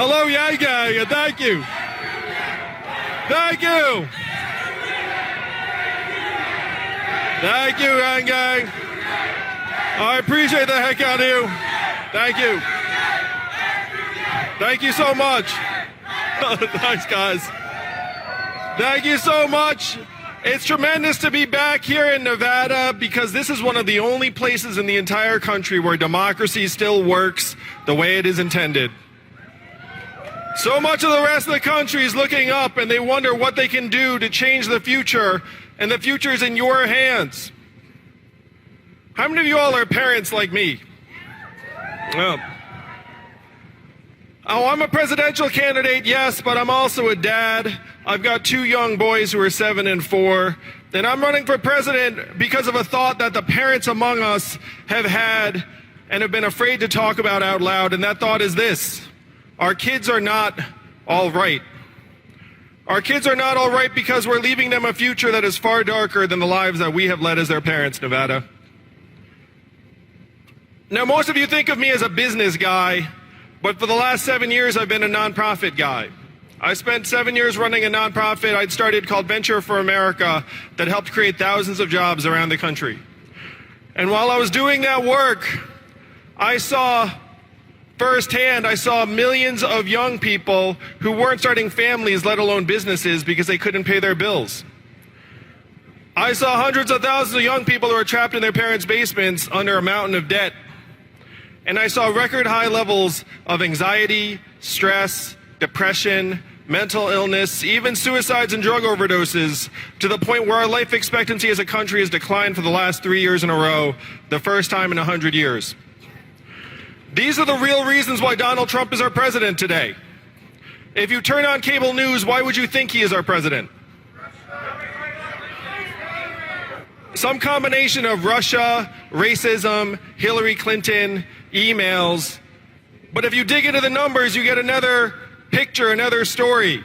Hello, Yang Gang, and thank you. Thank you. Thank you, Yang Gang. I appreciate the heck out of you. Thank you. Thank you so much. Thanks, guys. Thank you so much. It's tremendous to be back here in Nevada because this is one of the only places in the entire country where democracy still works the way it is intended. So much of the rest of the country is looking up and they wonder what they can do to change the future, and the future is in your hands. How many of you all are parents like me? Oh, I'm a presidential candidate, yes, but I'm also a dad. I've got 2 young boys who are 7 and 4, and I'm running for president because of a thought that the parents among us have had and have been afraid to talk about out loud, and that thought is this: our kids are not all right. Our kids are not all right because we're leaving them a future that is far darker than the lives that we have led as their parents, Nevada. Now, most of you think of me as a business guy, but for the last 7 years, I've been a nonprofit guy. I spent 7 years running a nonprofit I'd started called Venture for America that helped create thousands of jobs around the country. And while I was doing that work, I saw firsthand, millions of young people who weren't starting families, let alone businesses, because they couldn't pay their bills. I saw hundreds of thousands of young people who were trapped in their parents' basements under a mountain of debt. And I saw record high levels of anxiety, stress, depression, mental illness, even suicides and drug overdoses, to the point where our life expectancy as a country has declined for the last 3 years in a row, the first time in 100 years. These are the real reasons why Donald Trump is our president today. If you turn on cable news, why would you think he is our president? Some combination of Russia, racism, Hillary Clinton, emails. But if you dig into the numbers, you get another picture, another story.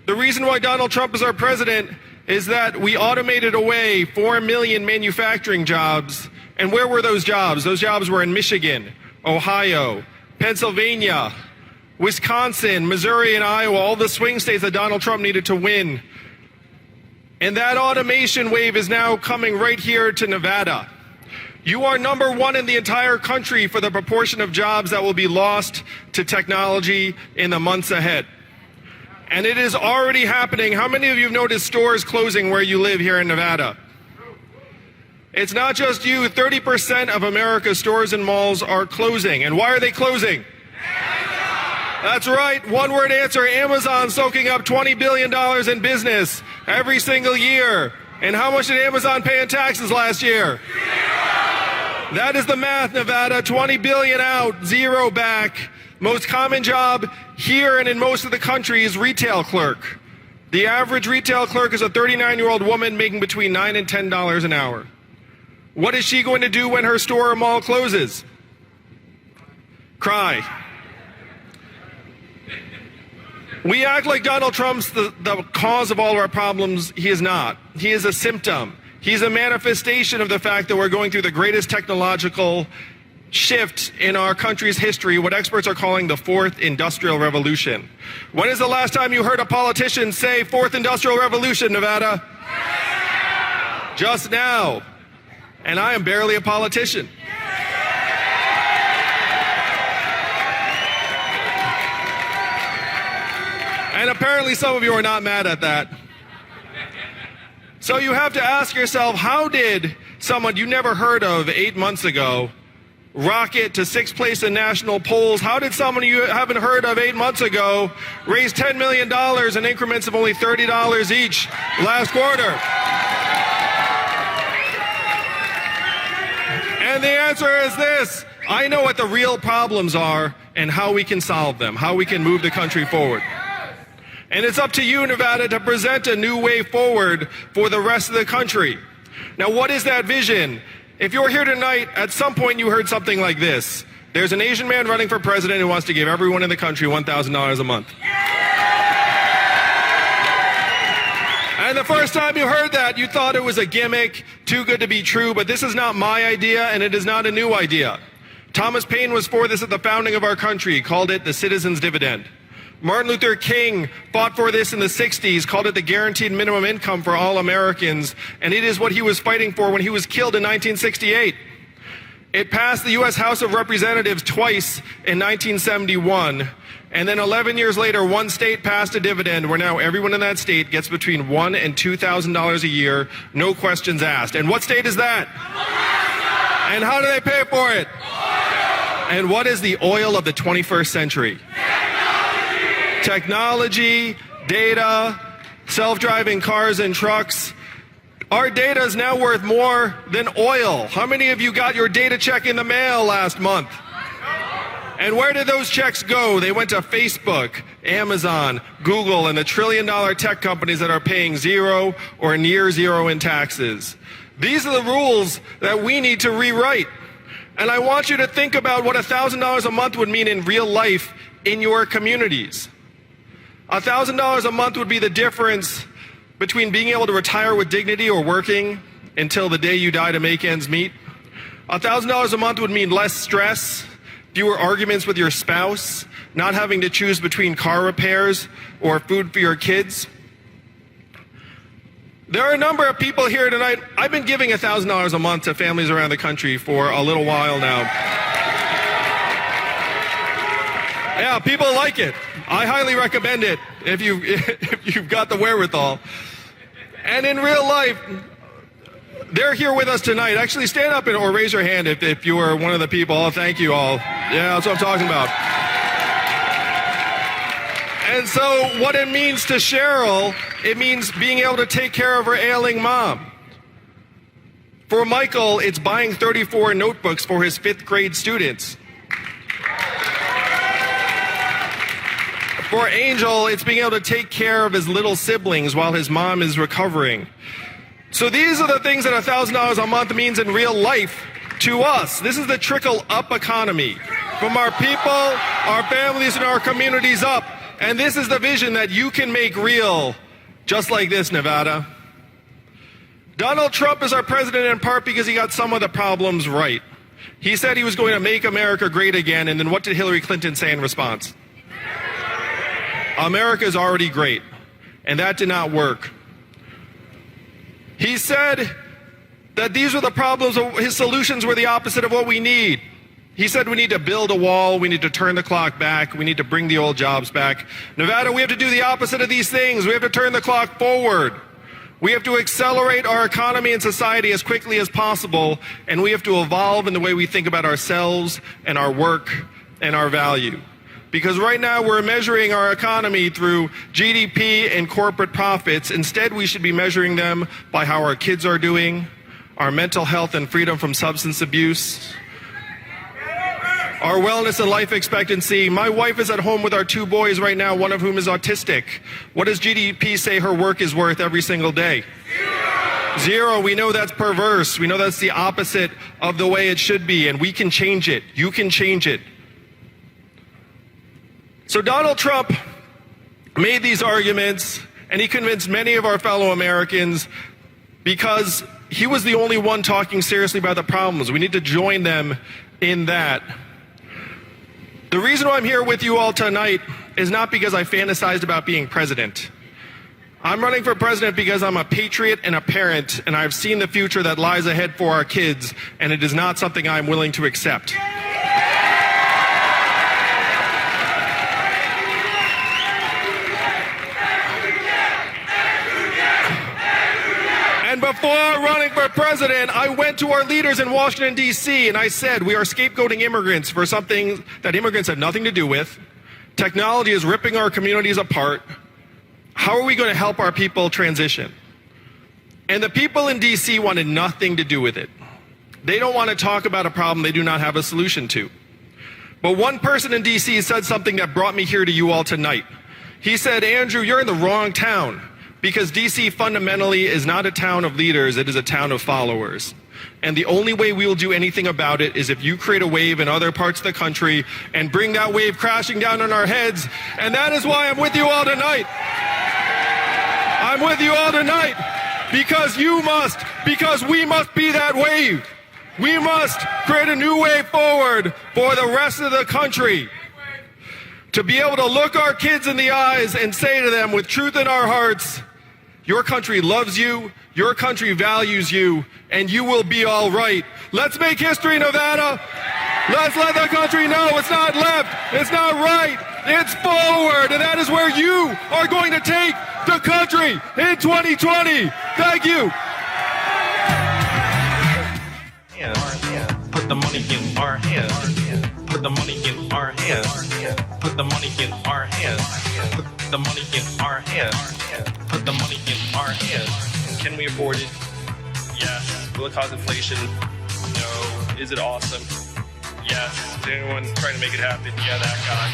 The reason why Donald Trump is our president is that we automated away 4 million manufacturing jobs. And where were those jobs? Those jobs were in Michigan, Ohio, Pennsylvania, Wisconsin, Missouri, and Iowa, all the swing states that Donald Trump needed to win. And that automation wave is now coming right here to Nevada. You are number 1 in the entire country for the proportion of jobs that will be lost to technology in the months ahead. And it is already happening. How many of you have noticed stores closing where you live here in Nevada? It's not just you. 30% of America's stores and malls are closing. And why are they closing? That's right. One-word answer: Amazon soaking up $20 billion in business every single year. And how much did Amazon pay in taxes last year? That is the math, Nevada. 20 billion out, 0 back. Most common job here and in most of the country is retail clerk. The average retail clerk is a 39-year-old woman making between $9 and $10 an hour. What is she going to do when her store or mall closes? Cry. We act like Donald Trump's the cause of all of our problems. He is not. He is a symptom. He's a manifestation of the fact that we're going through the greatest technological shift in our country's history, what experts are calling the 4th Industrial Revolution. When is the last time you heard a politician say 4th Industrial Revolution, Nevada? Yeah! Just now. And I am barely a politician. And apparently some of you are not mad at that. So you have to ask yourself, how did someone you never heard of 8 months ago rocket to 6th place in national polls? How did someone you haven't heard of 8 months ago raise $10 million in increments of only $30 each last quarter? And the answer is this: I know what the real problems are and how we can solve them, how we can move the country forward. And it's up to you, Nevada, to present a new way forward for the rest of the country. Now, what is that vision? If you're here tonight, at some point you heard something like this: there's an Asian man running for president who wants to give everyone in the country $1,000 a month. And the first time you heard that, you thought it was a gimmick, too good to be true, but this is not my idea, and it is not a new idea. Thomas Paine was for this at the founding of our country. He called it the citizen's dividend. Martin Luther King fought for this in the 60s, called it the guaranteed minimum income for all Americans, and it is what he was fighting for when he was killed in 1968. It passed the U.S. House of Representatives twice in 1971, and then 11 years later, one state passed a dividend where now everyone in that state gets between $1,000 and $2,000 a year, no questions asked. And what state is that? And how do they pay for it? And what is the oil of the 21st century? Technology, data, self-driving cars and trucks. Our data is now worth more than oil. How many of you got your data check in the mail last month? And where did those checks go? They went to Facebook, Amazon, Google, and the trillion-dollar tech companies that are paying zero or near zero in taxes. These are the rules that we need to rewrite. And I want you to think about what $1,000 a month would mean in real life in your communities. $1,000 a month would be the difference between being able to retire with dignity or working until the day you die to make ends meet. $1,000 a month would mean less stress, fewer arguments with your spouse, not having to choose between car repairs or food for your kids. There are a number of people here tonight. I've been giving $1,000 a month to families around the country for a little while now. Yeah, people like it. I highly recommend it if you've got the wherewithal. And in real life, they're here with us tonight. Actually, stand up or raise your hand if you are one of the people. Oh, thank you all. Yeah, that's what I'm talking about. And so what it means to Cheryl, it means being able to take care of her ailing mom. For Michael, it's buying 34 notebooks for his 5th grade students. For Angel, it's being able to take care of his little siblings while his mom is recovering. So these are the things that $1,000 a month means in real life to us. This is the trickle-up economy. From our people, our families, and our communities up. And this is the vision that you can make real, just like this, Nevada. Donald Trump is our president in part because he got some of the problems right. He said he was going to make America great again, and then what did Hillary Clinton say in response? America is already great, and that did not work. He said that these were the problems, his solutions were the opposite of what we need. He said we need to build a wall, we need to turn the clock back, we need to bring the old jobs back. Nevada, we have to do the opposite of these things. We have to turn the clock forward. We have to accelerate our economy and society as quickly as possible, and we have to evolve in the way we think about ourselves and our work and our value. Because right now we're measuring our economy through GDP and corporate profits. Instead, we should be measuring them by how our kids are doing, our mental health and freedom from substance abuse, our wellness and life expectancy. My wife is at home with our 2 boys right now, one of whom is autistic. What does GDP say her work is worth every single day? Zero. We know that's perverse. We know that's the opposite of the way it should be, and we can change it. You can change it. So Donald Trump made these arguments, and he convinced many of our fellow Americans because he was the only one talking seriously about the problems. We need to join them in that. The reason why I'm here with you all tonight is not because I fantasized about being president. I'm running for president because I'm a patriot and a parent, and I've seen the future that lies ahead for our kids, and it is not something I'm willing to accept. And before running for president, I went to our leaders in Washington, D.C., and I said, we are scapegoating immigrants for something that immigrants had nothing to do with. Technology is ripping our communities apart. How are we going to help our people transition? And the people in D.C. wanted nothing to do with it. They don't want to talk about a problem they do not have a solution to. But one person in D.C. said something that brought me here to you all tonight. He said, Andrew, you're in the wrong town. Because D.C. fundamentally is not a town of leaders, it is a town of followers. And the only way we will do anything about it is if you create a wave in other parts of the country and bring that wave crashing down on our heads. And that is why I'm with you all tonight. I'm with you all tonight because we must be that wave. We must create a new way forward for the rest of the country. to be able to look our kids in the eyes and say to them with truth in our hearts, your country loves you, your country values you, and you will be all right. Let's make history, Nevada. Let's let the country know it's not left, it's not right, it's forward, and that is where you are going to take the country in 2020. Thank you. Put the money in our hands. Put the money in our hands. Put the money in our hands. Put the money in our hands. Put the money in our hands. Can we afford it? Yes. Will it cause inflation? No. Is it awesome? Yes. Is anyone trying to make it happen? Yeah, that guy.